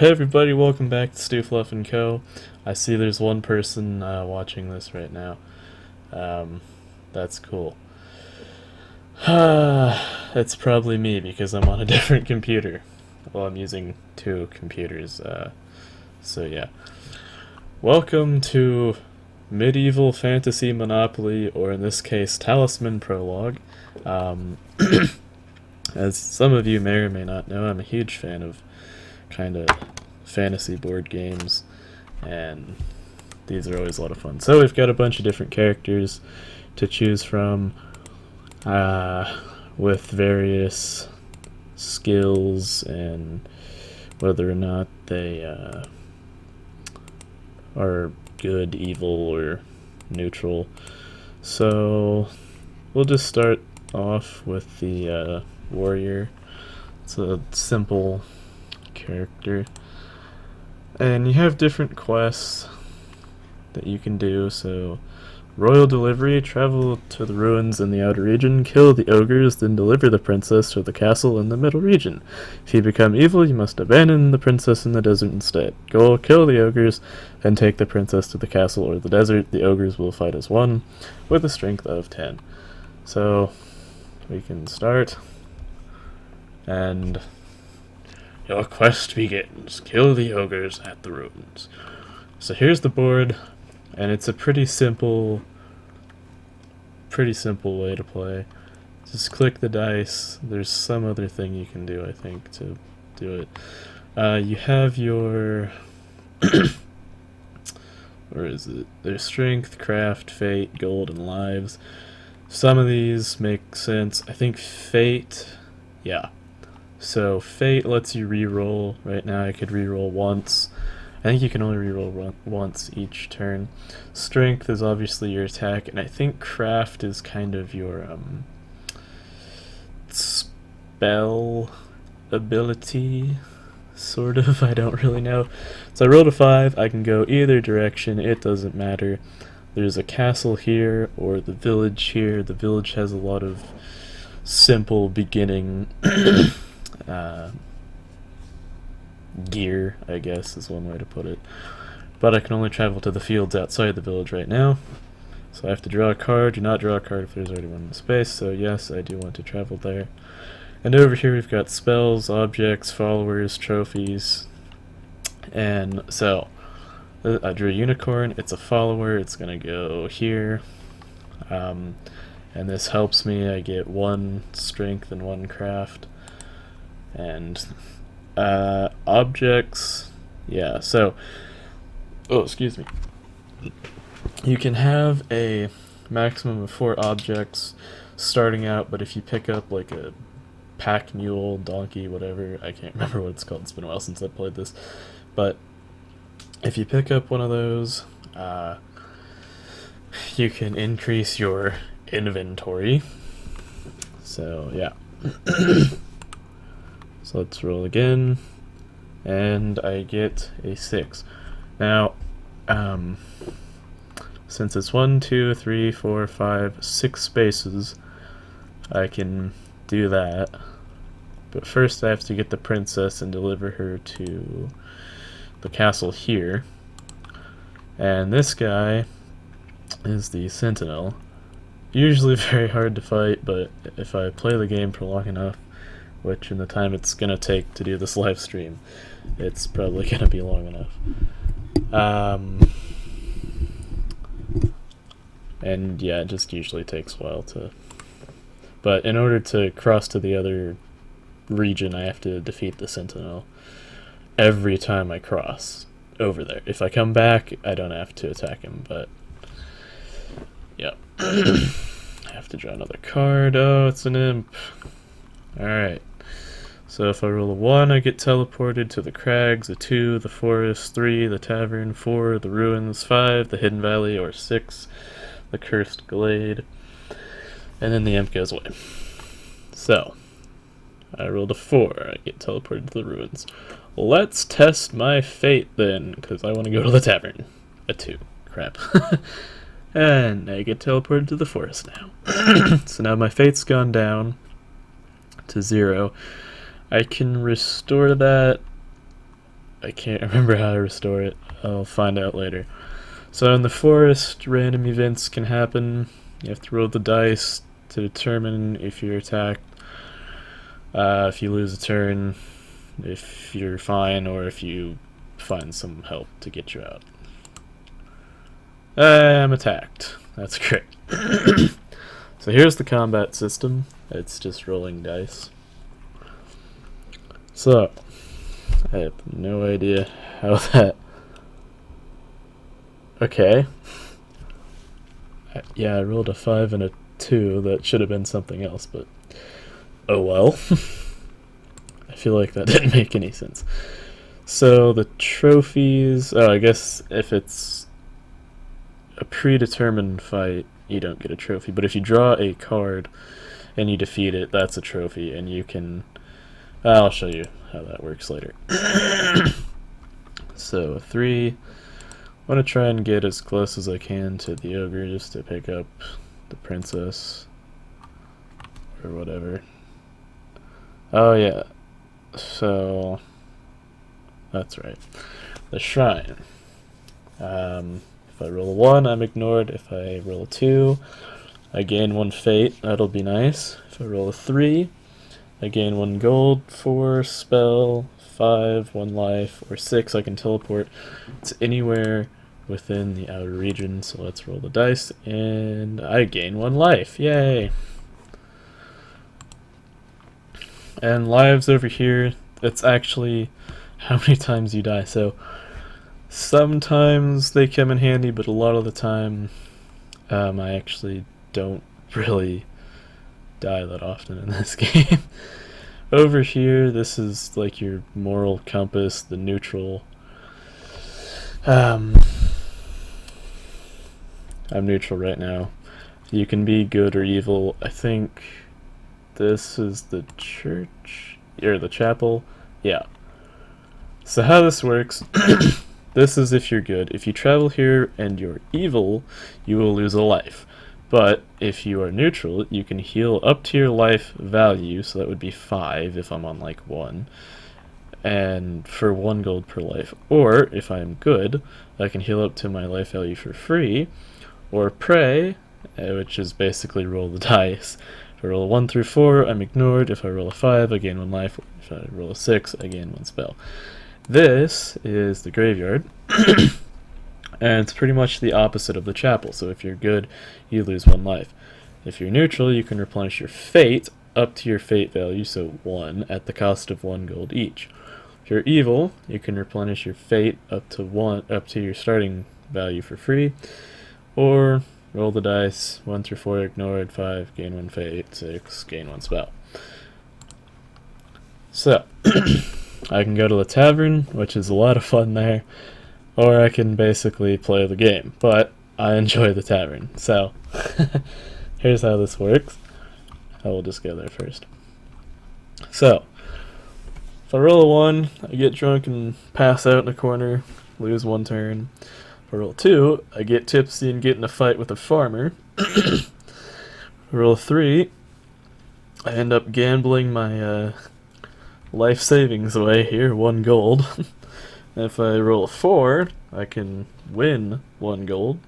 Hey everybody, welcome back to StuFluff & Co. I see there's one person watching this right now. That's cool. It's probably me because I'm on a different computer. Well, I'm using two computers, so yeah. Welcome to Medieval Fantasy Monopoly, or in this case, Talisman Prologue. As some of you may or may not know, I'm a huge fan of kind of fantasy board games, and these are always a lot of fun. So we've got a bunch of different characters to choose from, with various skills and whether or not they are good, evil, or neutral. So we'll just start off with the warrior. It's a simple character, and you have different quests that you can do. So royal delivery: travel to the ruins in the outer region, kill the ogres, then deliver the princess to the castle in the middle region. If you become evil, you must abandon the princess in the desert instead. Goal: kill the ogres and take the princess to the castle or the desert. The ogres will fight as one with a strength of 10. So we can start, and your quest begins. Kill the ogres at the ruins. So here's the board, and it's a pretty simple way to play. Just click the dice. There's some other thing you can do, I think, to do it. You have your where is it? There's strength, craft, fate, gold, and lives. Some of these make sense. I think fate, yeah. So fate lets you reroll. Right now I could reroll once. I think you can only reroll once each turn. Strength is obviously your attack, and I think craft is kind of your spell ability, sort of. I don't really know. So I rolled a 5. I can go either direction. It doesn't matter. There's a castle here or the village here. The village has a lot of simple beginning gear, I guess is one way to put it. But I can only travel to the fields outside the village right now. So I have to draw a card. Do not draw a card if there's already one in the space. So yes, I do want to travel there. And over here we've got spells, objects, followers, trophies. And so I drew a unicorn. It's a follower. It's gonna go here. And this helps me. I get 1 strength and 1 craft. And objects, yeah, so excuse me, you can have a maximum of 4 objects starting out, but if you pick up like a pack mule, donkey, whatever, I can't remember what it's called, it's been a while since I played this, but if you pick up one of those, you can increase your inventory. So yeah. So let's roll again, and I get a 6. Now, since it's 1, 2, 3, 4, 5, 6 spaces, I can do that. But first I have to get the princess and deliver her to the castle here. And this guy is the sentinel. Usually very hard to fight, but if I play the game for long enough, which in the time it's gonna take to do this live stream, it's probably gonna be long enough. And yeah, it just usually takes a while to... But in order to cross to the other region, I have to defeat the sentinel every time I cross over there. If I come back, I don't have to attack him, but... yeah. I have to draw another card. Oh, it's an imp. Alright. So if I roll a 1, I get teleported to the crags, a 2, the forest, 3, the tavern, 4, the ruins, 5, the hidden valley, or 6, the cursed glade. And then the imp goes away. So, I rolled a 4, I get teleported to the ruins. Let's test my fate then, because I want to go to the tavern. A 2. Crap. And I get teleported to the forest now. So now my fate's gone down to 0. I can restore that I can't remember how to restore it. I'll find out later. So in the forest, random events can happen. You have to roll the dice to determine if you're attacked, if you lose a turn, if you're fine, or if you find some help to get you out. I'm attacked. That's great. So here's the combat system. It's just rolling dice. So, I have no idea how that... Okay. Yeah, I rolled a 5 and a 2. That should have been something else, but... Oh well. I feel like that didn't make any sense. So, the trophies... Oh, I guess if it's a predetermined fight, you don't get a trophy. But if you draw a card and you defeat it, that's a trophy, and you can... I'll show you how that works later. So, 3. I want to try and get as close as I can to the ogre just to pick up the princess. Or whatever. Oh, yeah. So, that's right. The shrine. If I roll a 1, I'm ignored. If I roll a 2, I gain 1 fate. That'll be nice. If I roll a 3, I gain 1 gold, 4 spell, 5, 1 life, or 6 I can teleport to anywhere within the outer region. So let's roll the dice, and I gain 1 life. Yay! And lives over here, it's actually how many times you die. So sometimes they come in handy, but a lot of the time I actually don't really die that often in this game. Over here, this is like your moral compass, the neutral. I'm neutral right now. You can be good or evil. I think this is the church, or the chapel. Yeah. So how this works, this is if you're good. If you travel here and you're evil, you will lose a life. But if you are neutral, you can heal up to your life value, so that would be 5 if I'm on like 1, and for 1 gold per life. Or, if I'm good, I can heal up to my life value for free, or pray, which is basically roll the dice. If I roll a 1 through 4, I'm ignored. If I roll a 5, I gain 1 life. If I roll a 6, I gain 1 spell. This is the graveyard. And it's pretty much the opposite of the chapel. So if you're good, you lose 1 life. If you're neutral, you can replenish your fate up to your fate value, so 1, at the cost of 1 gold each. If you're evil, you can replenish your fate up to your starting value for free, or roll the dice, 1 through 4 ignored, 5 gain 1 fate, 6 gain 1 spell. So I can go to the tavern, which is a lot of fun there. Or I can basically play the game, but I enjoy the tavern. So, here's how this works. I will just go there first. So, if I roll a 1, I get drunk and pass out in a corner, lose 1 turn. If I roll a 2, I get tipsy and get in a fight with a farmer. If I roll a 3, I end up gambling my life savings away here, 1 gold. If I roll a 4, I can win 1 gold.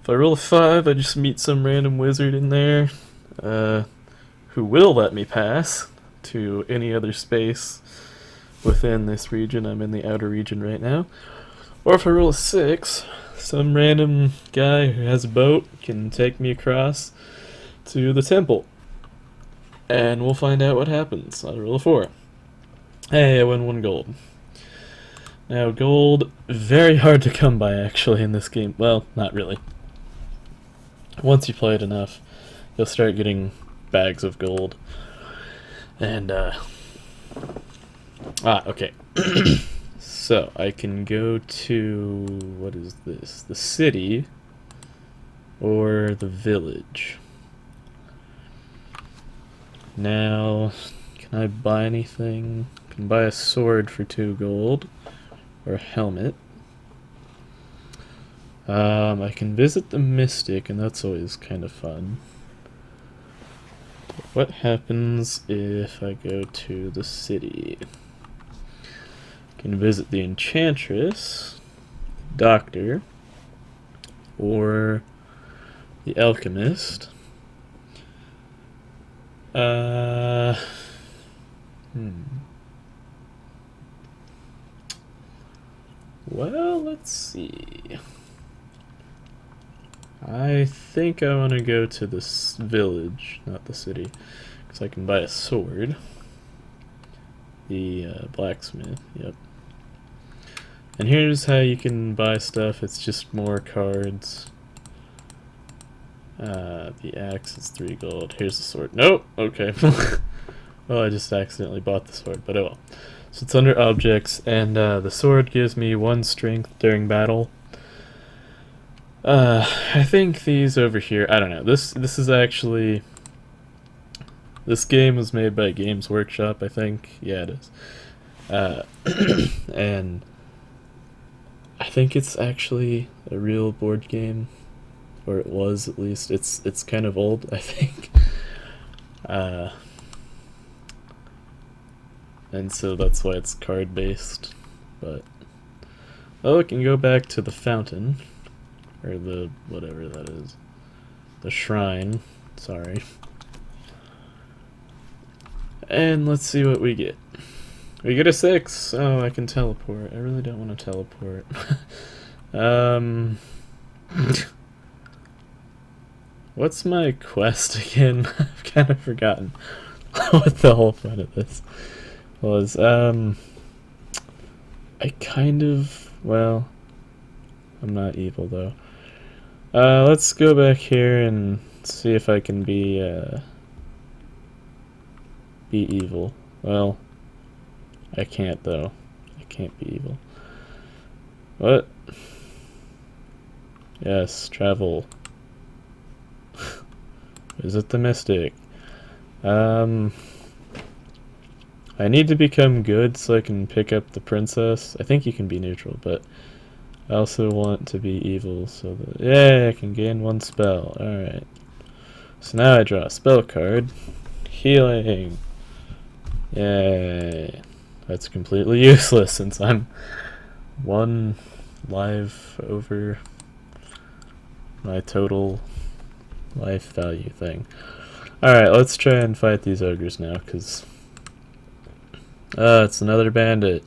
If I roll a 5, I just meet some random wizard in there who will let me pass to any other space within this region. I'm in the outer region right now. Or if I roll a 6, some random guy who has a boat can take me across to the temple. And we'll find out what happens. I roll a 4. Hey, I win 1 gold. Now, gold, very hard to come by, actually, in this game. Well, not really. Once you play it enough, you'll start getting bags of gold. And, okay. So, I can go to, what is this? The city, or the village. Now, can I buy anything? I can buy a sword for 2 gold. Or a helmet. I can visit the Mystic, and that's always kind of fun. What happens if I go to the city? can visit the Enchantress, Doctor, or the Alchemist. Well, let's see. I think I want to go to this village, not the city, because I can buy a sword. The blacksmith, yep. And here's how you can buy stuff. It's just more cards. The axe is 3 gold. Here's the sword. Nope. Okay. Well, I just accidentally bought the sword, but oh well. So it's under objects, and the sword gives me 1 strength during battle. I think these over here. I don't know. This is actually. This game was made by Games Workshop, I think. Yeah, it is. And I think it's actually a real board game, or it was at least. It's kind of old, I think. And so that's why it's card based. But oh, it can go back to the fountain, or the whatever that is, the shrine. Sorry. And let's see what we get. We get a 6. Oh, I can teleport. I really don't want to teleport. What's my quest again? I've kind of forgotten what the whole point of this was. I kind of, well, I'm not evil though. Let's go back here and see if I can be evil. Well, I can't though. I can't be evil. What? Yes, travel. Visit the mystic. I need to become good so I can pick up the princess. I think you can be neutral, but I also want to be evil so that, yeah, I can gain 1 spell. Alright. So now I draw a spell card. Healing. Yay. That's completely useless since I'm 1 life over my total life value thing. Alright, let's try and fight these ogres now, because it's another bandit.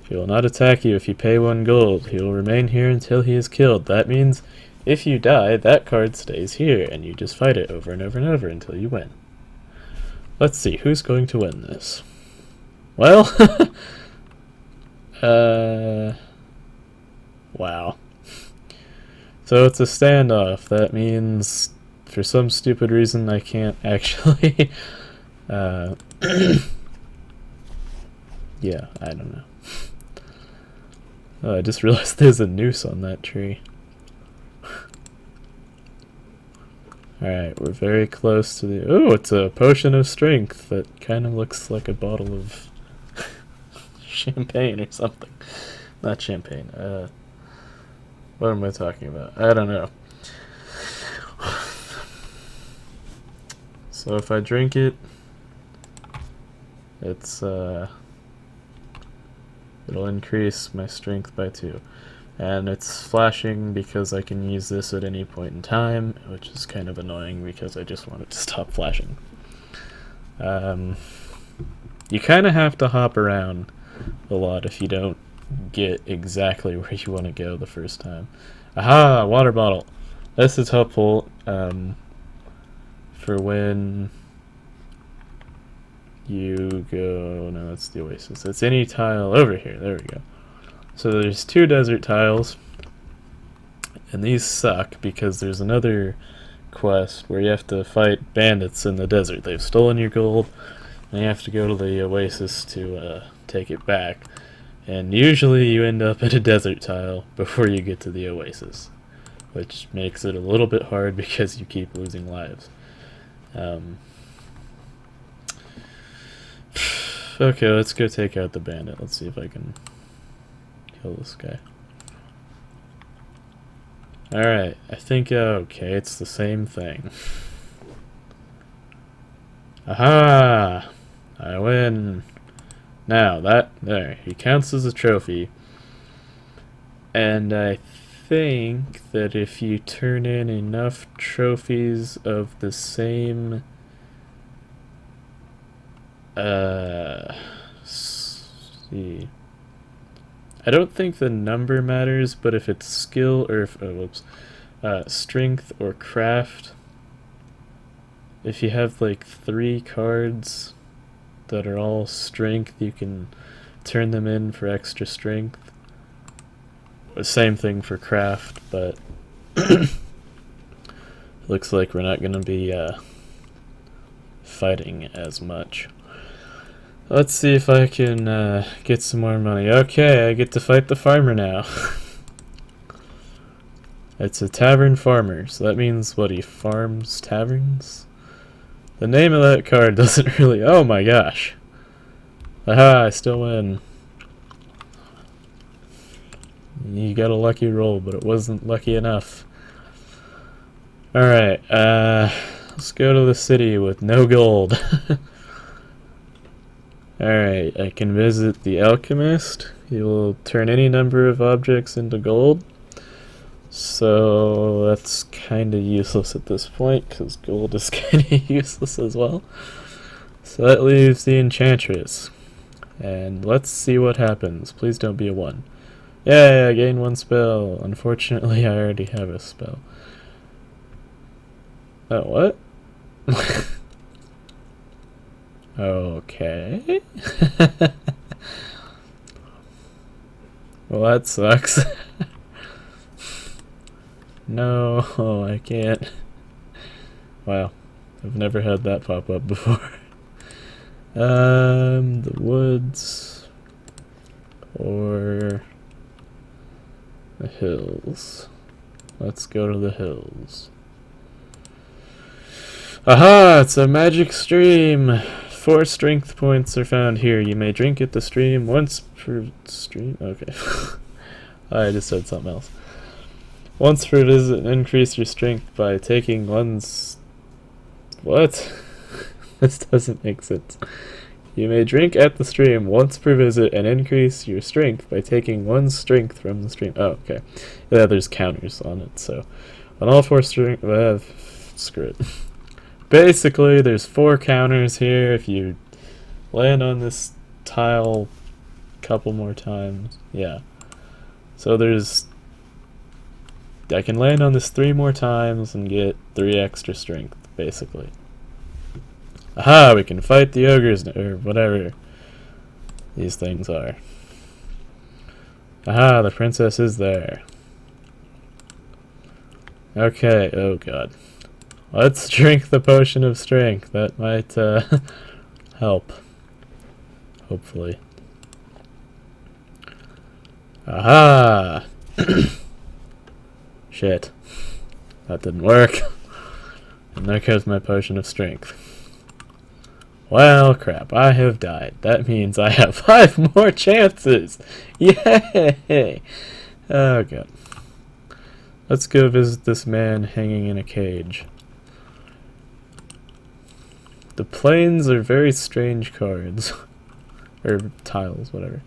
He will not attack you if you pay 1 gold. He will remain here until he is killed. That means if you die, that card stays here, and you just fight it over and over and over until you win. Let's see, who's going to win this? Well, wow. So it's a standoff. That means, for some stupid reason, I can't actually, yeah, I don't know. Oh, I just realized there's a noose on that tree. Alright, we're very close to the... Oh, it's a potion of strength that kind of looks like a bottle of champagne or something. Not champagne. What am I talking about? I don't know. So if I drink it, it's it'll increase my strength by 2. And it's flashing because I can use this at any point in time, which is kind of annoying because I just want it to stop flashing. You kind of have to hop around a lot if you don't get exactly where you want to go the first time. Aha! Water bottle! This is helpful for when you go... No, that's the oasis. It's any tile over here. There we go. So there's 2 desert tiles, and these suck because there's another quest where you have to fight bandits in the desert. They've stolen your gold, and you have to go to the oasis to take it back. And usually you end up at a desert tile before you get to the oasis, which makes it a little bit hard because you keep losing lives. Okay, let's go take out the bandit. Let's see if I can kill this guy. Alright, I think, okay, it's the same thing. Aha! I win! Now, there, he counts as a trophy. And I think that if you turn in enough trophies of the same see. I don't think the number matters, but if it's skill or if strength or craft, if you have like 3 cards that are all strength, you can turn them in for extra strength. Same thing for craft, but looks like we're not going to be fighting as much. Let's see if I can get some more money. Okay, I get to fight the farmer now. It's a tavern farmer, so that means what, he farms taverns? The name of that card doesn't really... Oh my gosh. Aha, I still win. You got a lucky roll, but it wasn't lucky enough. Alright, let's go to the city with no gold. Alright, I can visit the alchemist. He will turn any number of objects into gold. So that's kind of useless at this point, because gold is kind of useless as well. So that leaves the enchantress. And let's see what happens. Please don't be a 1. Yay, I gain 1 spell. Unfortunately, I already have a spell. Oh, what? Okay. Well, that sucks. No, I can't. Wow, I've never had that pop up before. The woods or the hills. Let's go to the hills. Aha! It's a magic stream! 4 strength points are found here. You may drink at the stream once per stream. Okay. I just said something else. Once per visit, increase your strength by taking one's... What? This doesn't make sense. You may drink at the stream once per visit and increase your strength by taking 1 strength from the stream. Oh, okay. Yeah, there's counters on it, so... On all 4 strength... screw it. Basically, there's 4 counters here. If you land on this tile a couple more times... Yeah. So there's... I can land on this 3 more times and get 3 extra strength, basically. Aha! We can fight the ogres, or whatever these things are. Aha! The princess is there. Okay, oh god. Let's drink the potion of strength. That might help. Hopefully. Aha! Shit. That didn't work. And there goes my potion of strength. Well, crap. I have died. That means I have 5 more chances! Yay! Oh, god. Let's go visit this man hanging in a cage. The planes are very strange cards. Or tiles, whatever.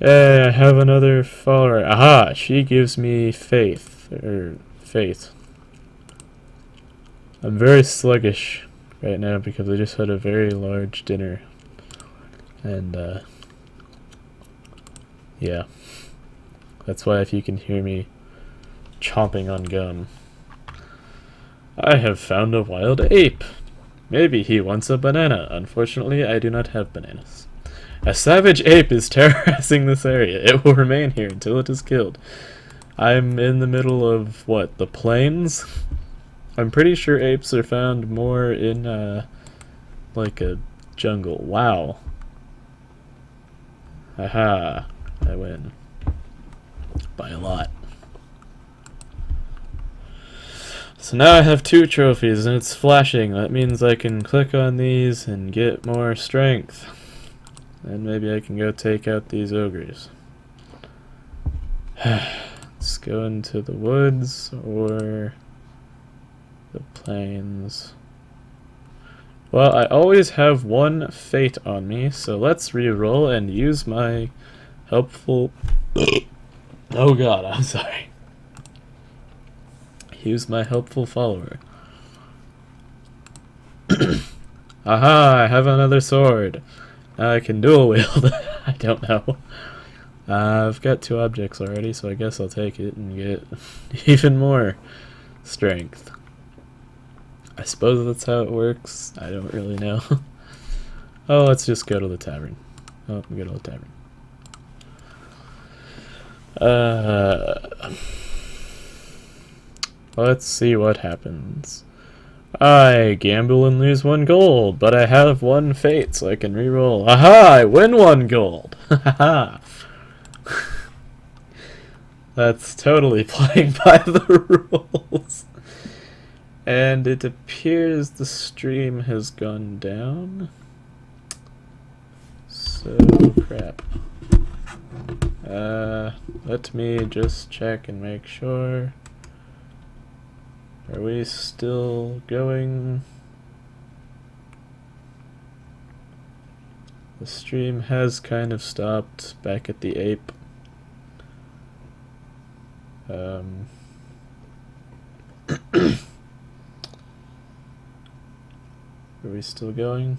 I have another follower. Aha! She gives me faith. Or faith. I'm very sluggish right now because I just had a very large dinner. And, yeah. That's why if you can hear me chomping on gum. I have found a wild ape. Maybe he wants a banana. Unfortunately, I do not have bananas. A savage ape is terrorizing this area. It will remain here until it is killed. I'm in the middle of, what, the plains? I'm pretty sure apes are found more in, like a jungle. Wow. Aha. I win. By a lot. So now I have 2 trophies and it's flashing. That means I can click on these and get more strength. And maybe I can go take out these ogres. Let's go into the woods or the plains. Well, I always have one fate on me, so let's re-roll and use my helpful... Oh god, I'm sorry. Use my helpful follower. Aha, I have another sword. I can dual wield. I don't know. I've got 2 objects already, so I guess I'll take it and get even more strength. I suppose that's how it works. I don't really know. Oh, let's just go to the tavern. Oh, we go to the tavern. Let's see what happens. I gamble and lose 1 gold, but I have 1 fate, so I can reroll. Aha! I win 1 gold! Haha! That's totally playing by the rules. And it appears the stream has gone down. So crap. Let me just check and make sure. Are we still going? The stream has kind of stopped back at the ape. Are we still going?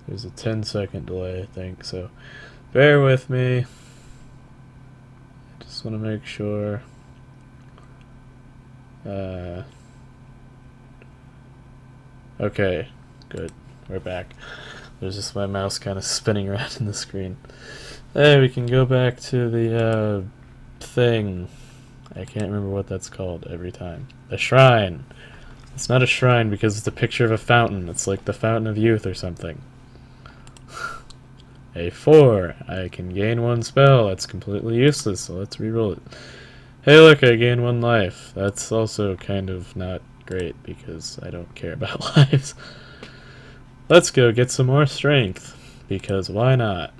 There's a 10-second delay, I think, so bear with me. I just want to make sure. Okay, good. We're back. There's just my mouse kind of spinning around in the screen. Hey, we can go back to the thing. I can't remember what that's called every time. The shrine. It's not a shrine because it's a picture of a fountain. It's like the Fountain of Youth or something. A4. I can gain 1 spell. That's completely useless, so let's reroll it. Hey look, I gain 1 life. That's also kind of not great because I don't care about lives. Let's go get some more strength, because why not?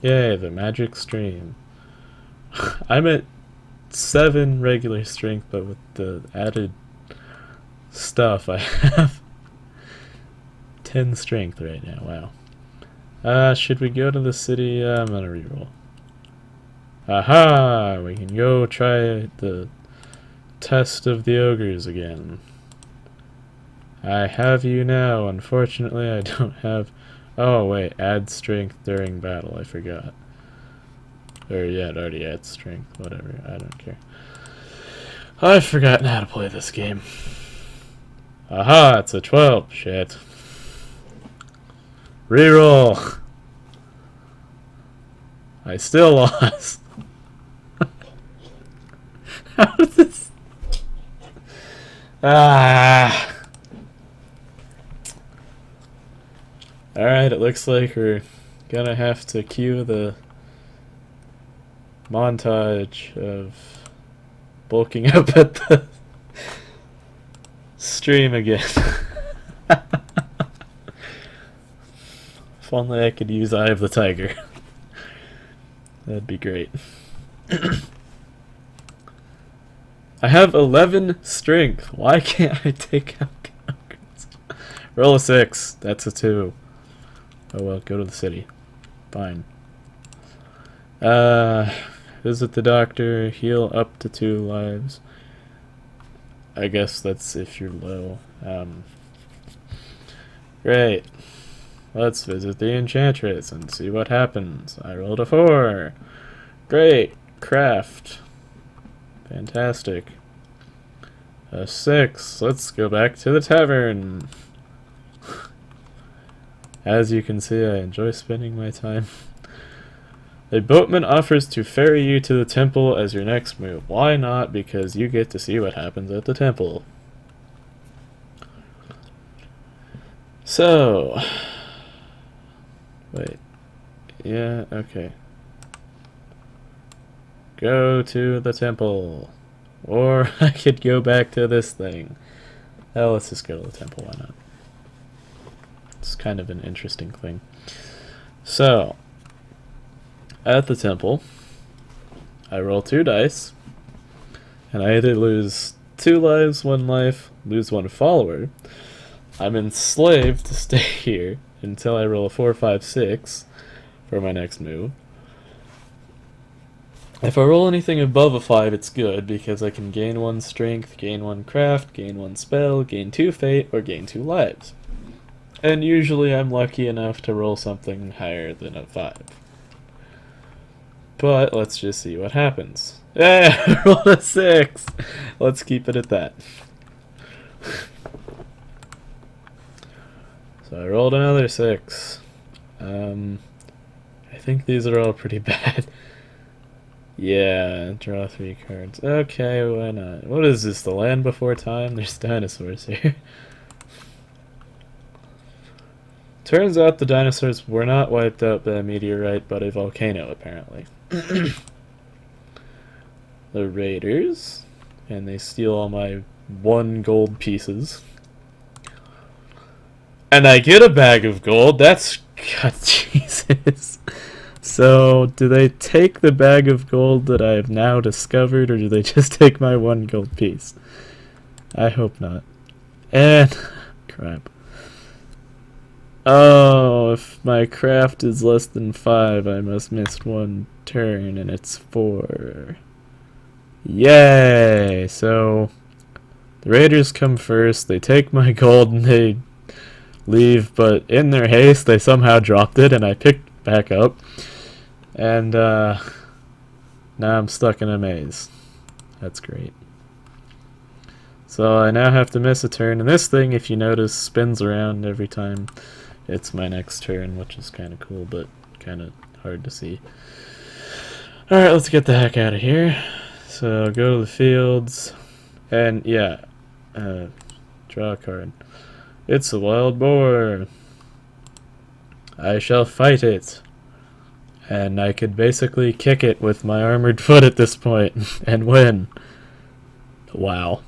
Yay, the magic stream. I'm at 7 regular strength, but with the added stuff I have 10 strength right now. Wow. Should we go to the city? I'm gonna reroll. Aha! We can go try the test of the ogres again. I have you now. Unfortunately, I don't have... Oh, wait. Add strength during battle. I forgot. Or, yeah, it already adds strength. Whatever. I don't care. I've forgotten how to play this game. Aha! It's a 12. Shit. Reroll! I still lost. How is this? Ah! Alright, it looks like we're gonna have to cue the montage of bulking up at the stream again. If only I could use Eye of the Tiger. That'd be great. I have 11 strength. Why can't I take out conquerors? Roll a 6. That's a 2. Oh well, go to the city. Fine. Visit the doctor. Heal up to 2 lives. I guess that's if you're low. Great. Let's visit the enchantress and see what happens. I rolled a 4. Great. Craft. Fantastic. A 6. Let's go back to the tavern. As you can see, I enjoy spending my time. A boatman offers to ferry you to the temple as your next move. Why not? Because you get to see what happens at the temple. So... Wait. Yeah, okay. Go to the temple. Or I could go back to this thing. Oh, let's just go to the temple, why not? It's kind of an interesting thing. So, at the temple. I roll 2 dice, and I either lose 2 lives, 1 life, lose 1 follower. I'm enslaved to stay here until I roll a 4, 5, 6 for my next move. If I roll anything above a 5, it's good, because I can gain 1 strength, gain 1 craft, gain 1 spell, gain 2 fate, or gain 2 lives. And usually I'm lucky enough to roll something higher than a 5. But let's just see what happens. Yeah, I rolled a 6! Let's keep it at that. So I rolled another 6. I think these are all pretty bad. Yeah, draw 3 cards. Okay, why not? What is this, the land before time? There's dinosaurs here. Turns out the dinosaurs were not wiped out by a meteorite, but a volcano, apparently. The raiders, and they steal all my 1 gold pieces. And I get a bag of gold. That's... God, Jesus. So, do they take the bag of gold that I have now discovered, or do they just take my 1 gold piece? I hope not. And... crap. Oh, if my craft is less than 5, I must miss 1 turn, and it's 4. Yay! So, the raiders come first, they take my gold, and they leave, but in their haste, they somehow dropped it, and I picked it back up. And, now I'm stuck in a maze. That's great. So I now have to miss a turn, and this thing, if you notice, spins around every time it's my next turn, which is kind of cool, but kind of hard to see. Alright, let's get the heck out of here. So, go to the fields, and yeah, draw a card. It's a wild boar. I shall fight it. And I could basically kick it with my armored foot at this point and win. Wow.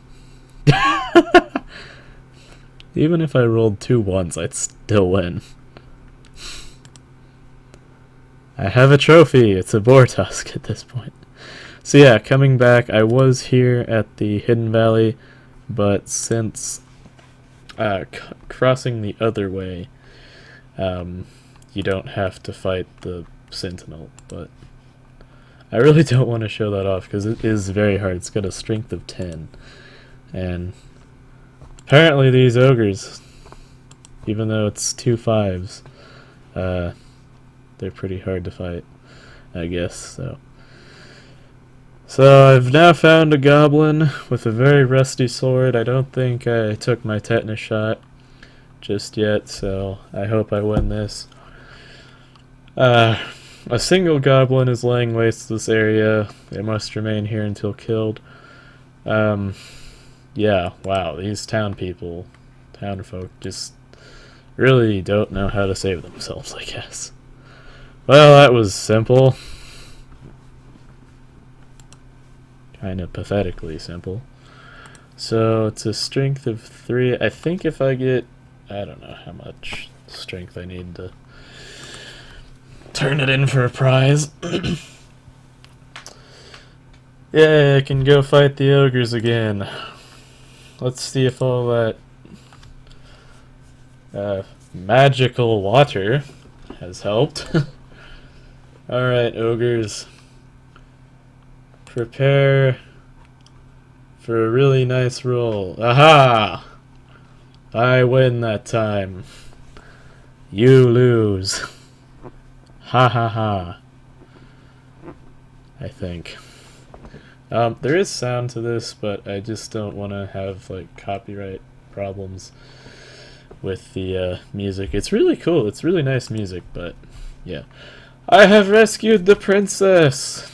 Even if I rolled 2 ones, I'd still win. I have a trophy. It's a boar tusk at this point. So yeah, coming back, I was here at the Hidden Valley, but since crossing the other way, you don't have to fight the Sentinel, but I really don't want to show that off because it is very hard. It's got a strength of 10, and apparently these ogres, even though it's 2 5s, they're pretty hard to fight, I guess. So I've now found a goblin with a very rusty sword. I don't think I took my tetanus shot just yet, so I hope I win this. A single goblin is laying waste to this area. They must remain here until killed. Yeah, wow, these townfolk just really don't know how to save themselves, I guess. Well, that was simple. Kind of pathetically simple. So it's a strength of 3. I think if I get... I don't know how much strength I need to turn it in for a prize. Yeah, I can go fight the ogres again. Let's see if all that magical water has helped. Alright, ogres. Prepare for a really nice roll. Aha! I win that time. You lose. Ha ha ha. I think. There is sound to this, but I just don't want to have like copyright problems with the music. It's really cool. It's really nice music, but yeah. I have rescued the princess.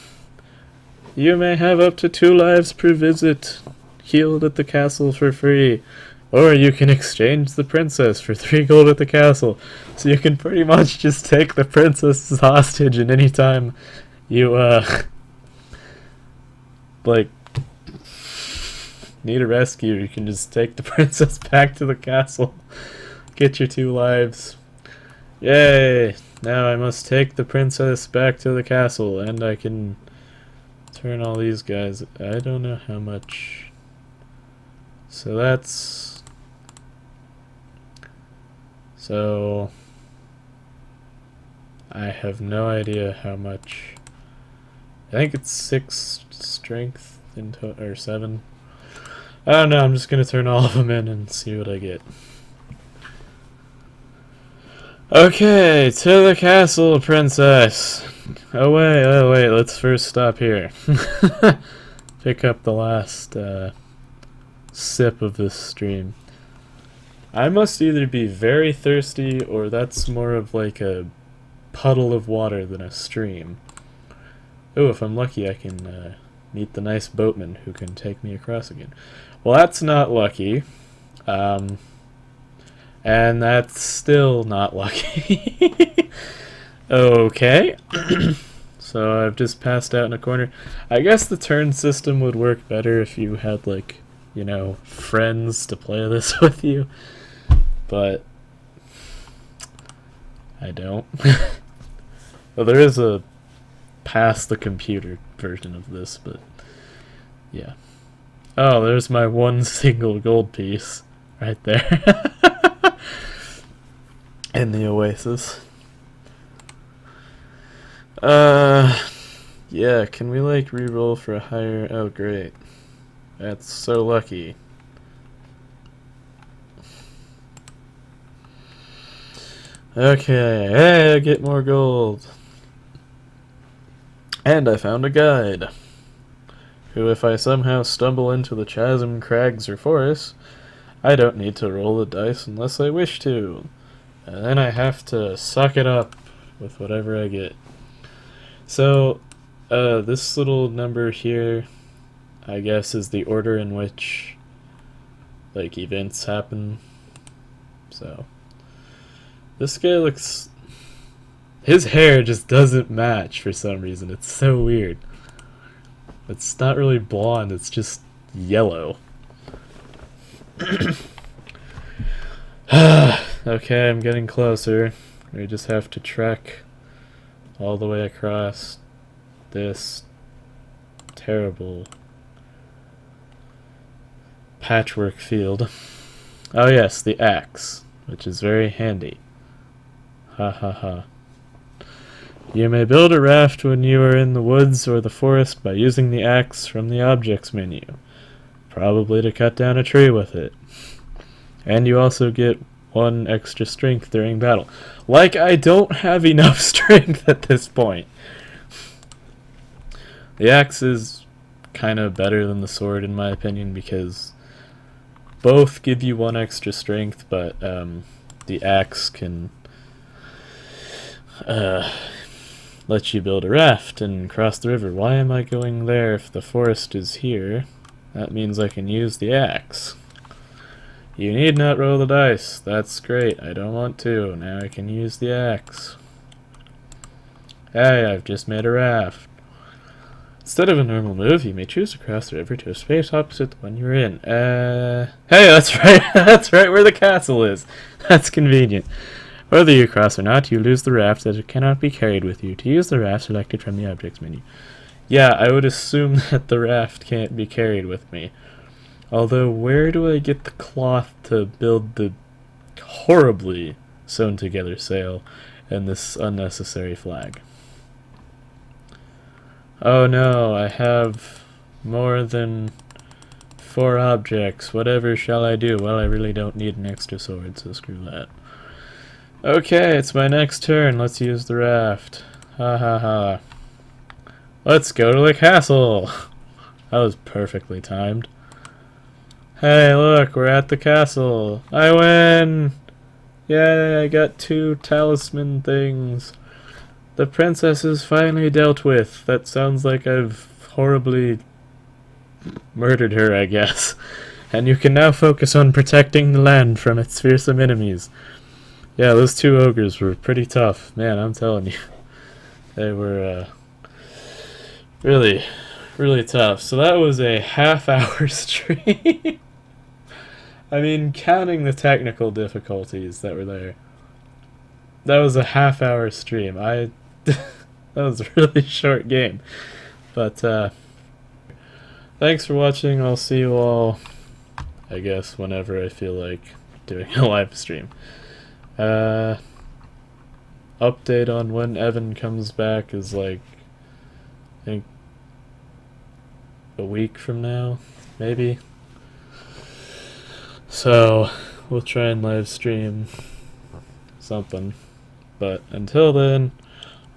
You may have up to 2 lives per visit, healed at the castle for free, or you can exchange the princess for 3 gold at the castle. So you can pretty much just take the princess as hostage, and anytime you, like, need a rescue, you can just take the princess back to the castle, get your 2 lives. Yay! Now I must take the princess back to the castle, and I can turn all these guys. I don't know how much. So that's... So... I have no idea how much. I think it's 6 strength in or 7. I don't know, I'm just gonna turn all of them in and see what I get. Okay, to the castle, princess. Oh wait, let's first stop here. Pick up the last sip of this stream. I must either be very thirsty, or that's more of like a puddle of water than a stream. Oh, if I'm lucky I can meet the nice boatman who can take me across again. Well, that's not lucky. And that's still not lucky. Okay. So I've just passed out in a corner. I guess the turn system would work better if you had, like, you know, friends to play this with you. But I don't. Well, there is a past the computer version of this, but yeah. Oh, there's my one single gold piece right there. In the oasis. Yeah, can we like re-roll for a higher... Oh, great. That's so lucky. Okay, hey, I get more gold. And I found a guide, who, if I somehow stumble into the chasm, crags, or forests, I don't need to roll the dice unless I wish to. And then I have to suck it up with whatever I get. So, this little number here, I guess, is the order in which, like, events happen. So, this guy looks... His hair just doesn't match for some reason. It's so weird. It's not really blonde, it's just yellow. Okay, I'm getting closer. We just have to trek all the way across this terrible patchwork field. Oh yes, the axe, which is very handy. Ha ha ha. You may build a raft when you are in the woods or the forest by using the axe from the objects menu, probably to cut down a tree with it. And you also get 1 extra strength during battle. Like I don't have enough strength at this point. The axe is kind of better than the sword in my opinion because both give you 1 extra strength, but the axe can let you build a raft and cross the river. Why am I going there if the forest is here? That means I can use the axe. You need not roll the dice. That's great. I don't want to. Now I can use the axe. Hey, I've just made a raft. Instead of a normal move, you may choose to cross the river to a space opposite the one you're in. Hey, that's right. That's right where the castle is. That's convenient. Whether you cross or not, you lose the raft as it cannot be carried with you. To use the raft, select it from the objects menu. Yeah, I would assume that the raft can't be carried with me. Although, where do I get the cloth to build the horribly sewn together sail and this unnecessary flag? Oh no, I have more than 4 objects. Whatever shall I do? Well, I really don't need an extra sword, so screw that. Okay, it's my next turn. Let's use the raft. Ha ha ha. Let's go to the castle. That was perfectly timed. Hey, look, we're at the castle. I win! Yay, I got 2 talisman things. The princess is finally dealt with. That sounds like I've horribly murdered her, I guess. And you can now focus on protecting the land from its fearsome enemies. Yeah, those 2 ogres were pretty tough. Man, I'm telling you. They were, really, really tough. So that was a half-hour stream. I mean, counting the technical difficulties that were there. that was a half-hour stream. That was a really short game. But thanks for watching. I'll see you all, I guess, whenever I feel like doing a live stream. Update on when Evan comes back is like, I think, a week from now, maybe. So we'll try and live stream something. But until then,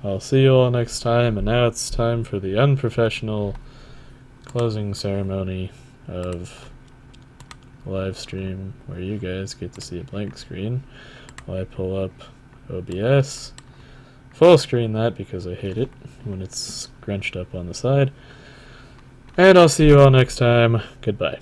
I'll see you all next time, and now it's time for the unprofessional closing ceremony of live stream, where you guys get to see a blank screen while I pull up OBS. Full screen that because I hate it when it's scrunched up on the side. And I'll see you all next time. Goodbye.